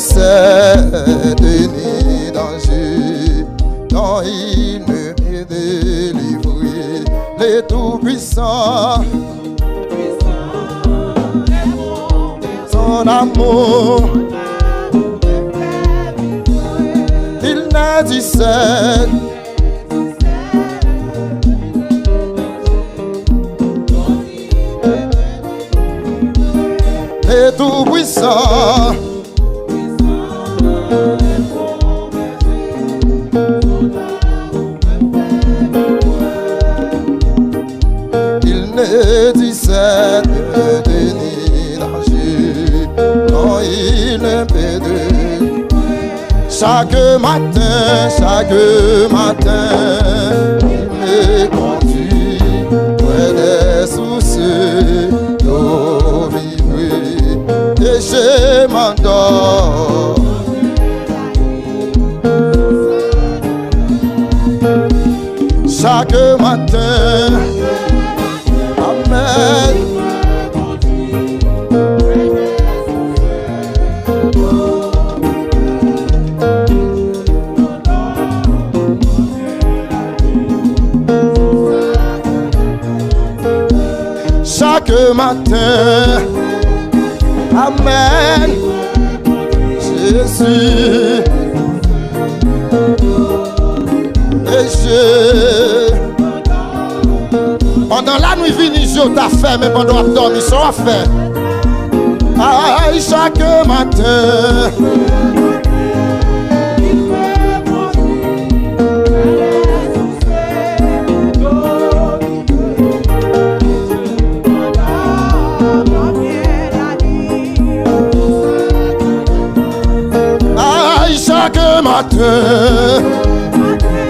disait de ni danger, dont il me délivrer, les tout-puissants, son amour, il ne disait. Les tout-puissants, il ne disait de ni danger, non il ne peut de. Chaque matin, il me conduit près des sources d'eau vive et je m'endors. Chaque matin, amen. Chaque matin, amen. Jésus, et je. Pendant la nuit vini, je t'ai fait, mais pendant la dormi, ça a fait. Aïe, chaque matin. Chaque matin,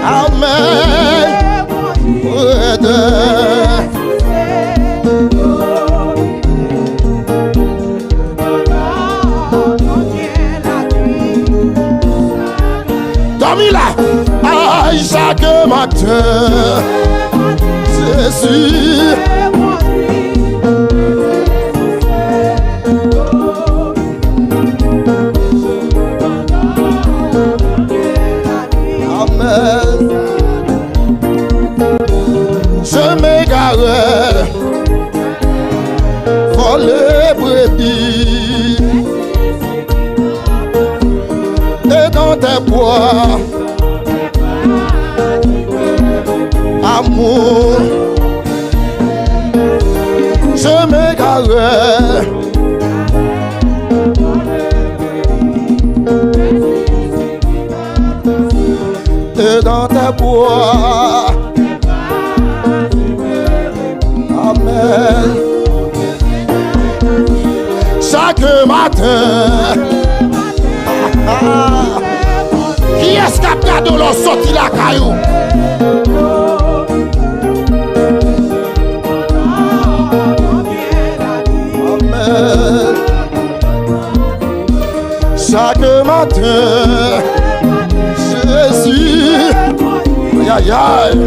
amen. Dormi là, aïe, chaque matin, Jésus. Je m'égarais, volé brebis, et dans tes bois, amour, je m'égarais, et dans tes bois. Amen. Chaque matin, qui est-ce qui a gardé l'eau sorti la caillou? Amen. Chaque matin, Jésus, aïe aïe aïe.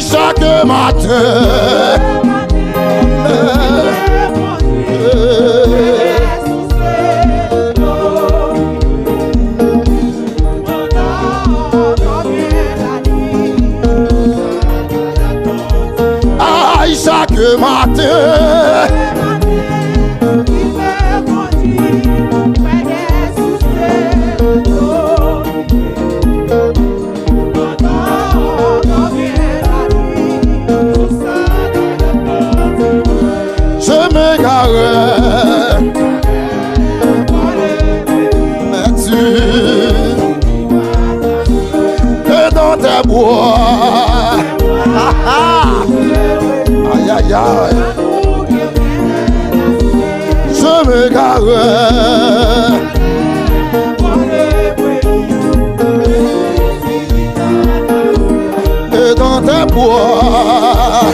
Chaque matin, aïe, chaque matin, mais tu es dans tes bois. Aïe aïe aïe, je me garais. Et dans tes bois,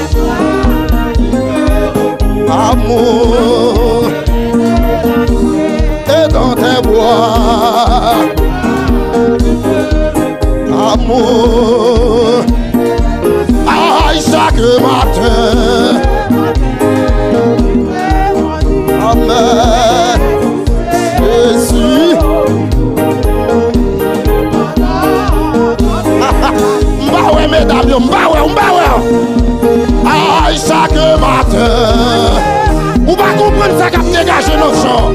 amour, et dans tes bois, amour. matin. Amen. Jésus. M'bawe mesdames, yo, m'bawe. Aïe, chaque matin. Ou pas comprendre ça qui a dégagé nos gens.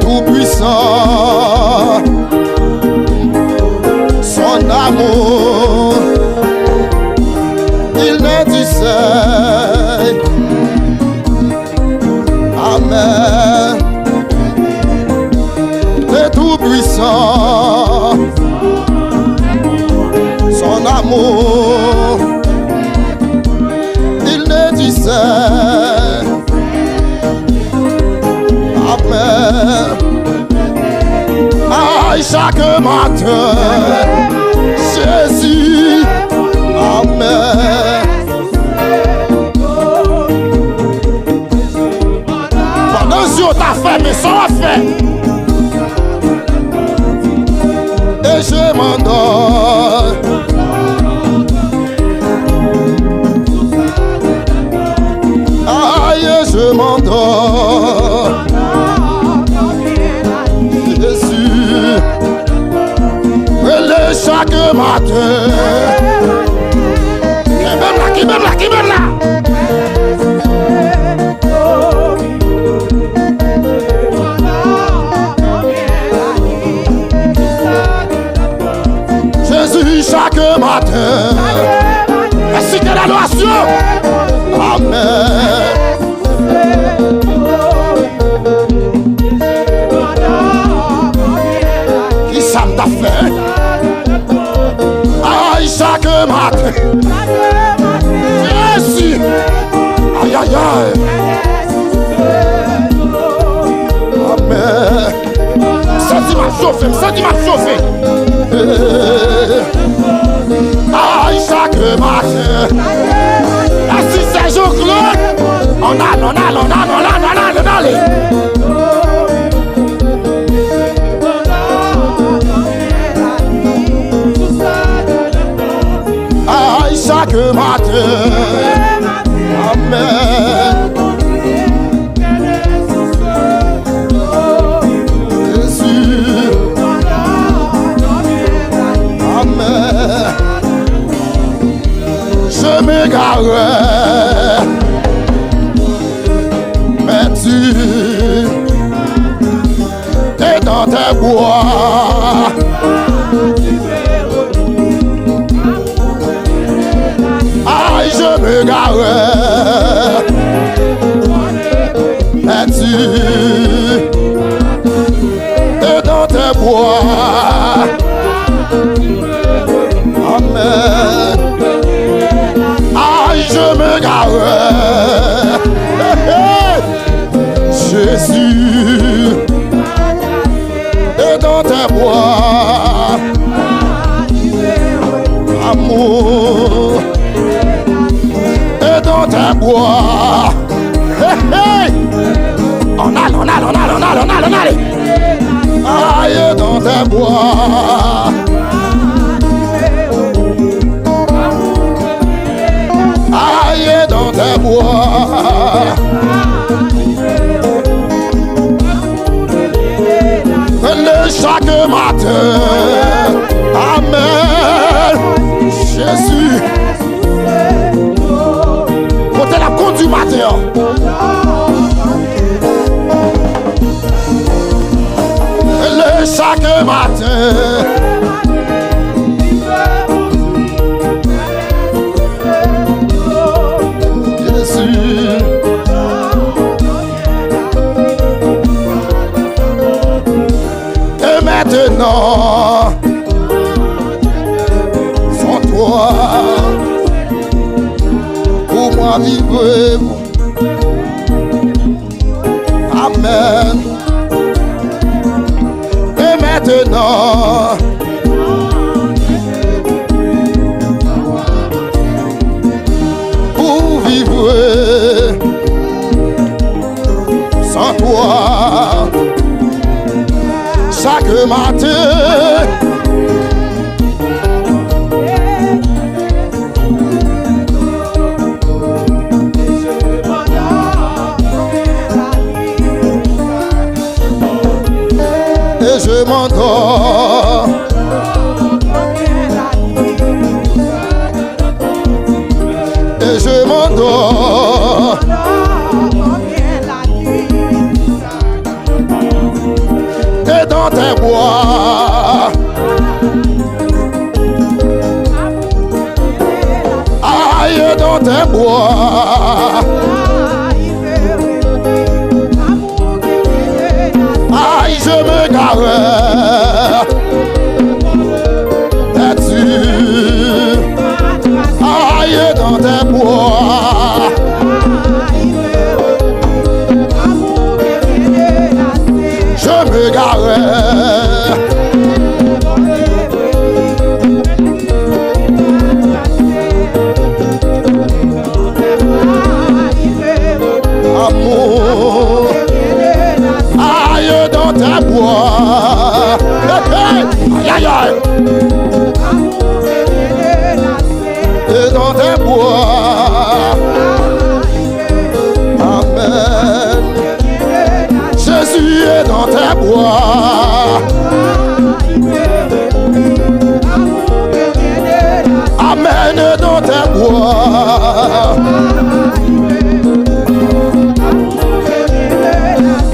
Tout-puissant, son amour, il ne disait. Amen. Le tout-puissant, son amour, il ne disait. Amen. Aïe, chaque matin, Jésus, amen. Pendant que Dieu t'a fait, mais sans fait. Et je m'endors. Aïe, je m'endors. Chaque matin, qui même là. Jésus, chaque matin, ainsi que l'adoration. Amen. Qui ça t'a fait? Chaque matin, Jésus, aïe aïe aïe, amen. Sentiment chauffé. Aïe, chaque matin, ainsi c'est jour Claude, on a. Chaque matin, amen. Jésus, amen. Je m'égarais, mais tu es dans tes bois. Je me garais, mais tu es dans tes bois. Amen. Aïe, je me garais. Jésus est dans tes bois. Amour dans tes bois. Hey. On a. Aïe, dans tes bois. Aïe, dans tes bois. Chaque matin. Amen. Jésus. Côté la compte du matin. Chaque matin. Jésus. Et maintenant, sans toi, pour moi vivre. Amen. Et maintenant, pour vivre chaque matin. Et je m'endors. Et je m'endors. Et dans tes bois. Aïe, dans tes bois. Aïe, je me gare. Es-tu? Aïe, dans tes bois. Je me gare. Amour. Aïe, dans tes bois. Aïe, aïe. Et dans tes bois. Amen. Jésus est dans tes bois. Amen, dans tes bois.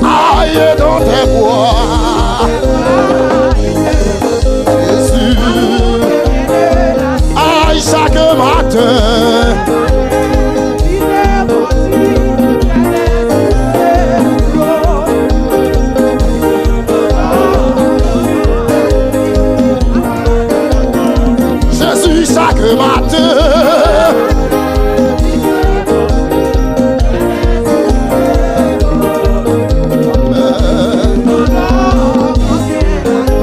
Aïe, dans tes bois. Jésus. Aïe, chaque matin. Jésus, chaque matin.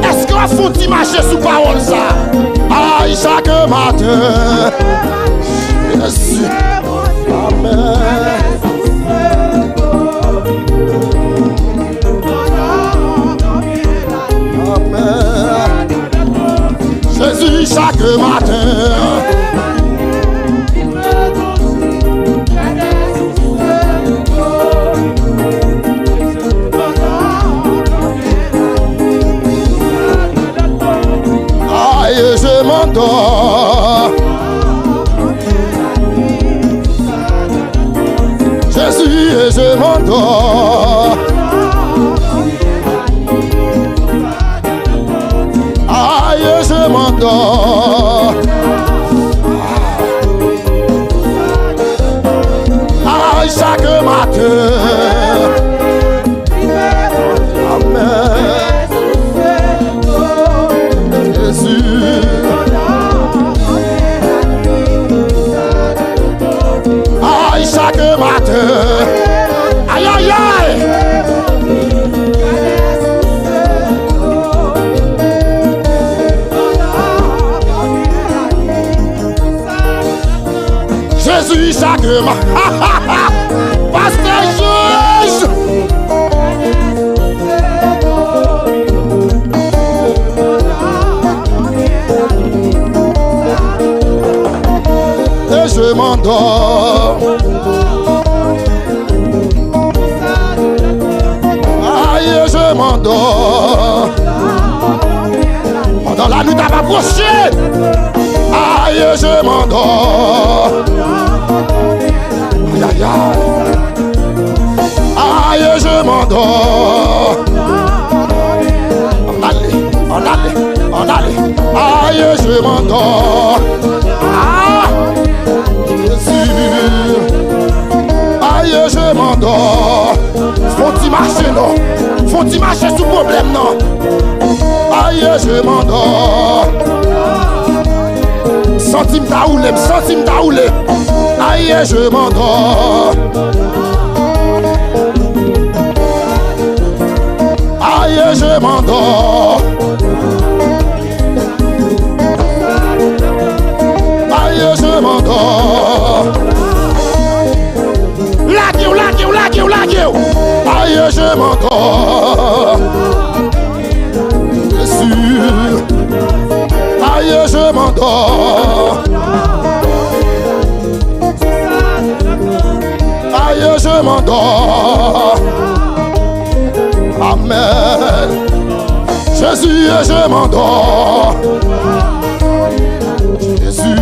Est-ce qu'on faut marcher sous parole ça? Aïe, chaque matin. Jésus. Amen. Amen. Jésus, chaque matin. Aïe, je m'endors. Jésus, et je m'endors. Aïe, je m'endors. Aïe, chaque matin. Amen. Jésus. Aïe, chaque matin. Aïe, aïe, aïe. Jésus, chaque matin. Pasteur Georges. Et je m'endors. Aïe, je m'endors. Pendant la nuit, t'as pas approché. Aïe, je m'endors. Aïe, aïe, aïe. Aïe, je m'endors. On allait, on allait, on allait. Aïe, je m'endors. Ah, Jésus. Aïe, je m'endors. Faut-il marcher, non? Faut-il marcher sous problème, non? Aïe, je m'endors. Centime taoulé, centime taoulé. Aïe, je m'endors. Aïe, je m'endors. Aïe, je m'endors. Laguez-vous, laguez-vous, laguez-vous, laguez-vous. Aïe, je m'endors. m'endors. Aïe, je m'endors. Amen. Jésus, je m'endors. Jésus.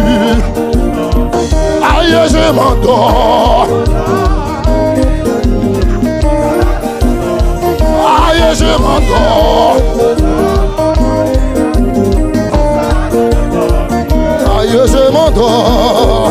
Aïe, je m'endors. Aïe, je m'endors. Aïe, je m'endors.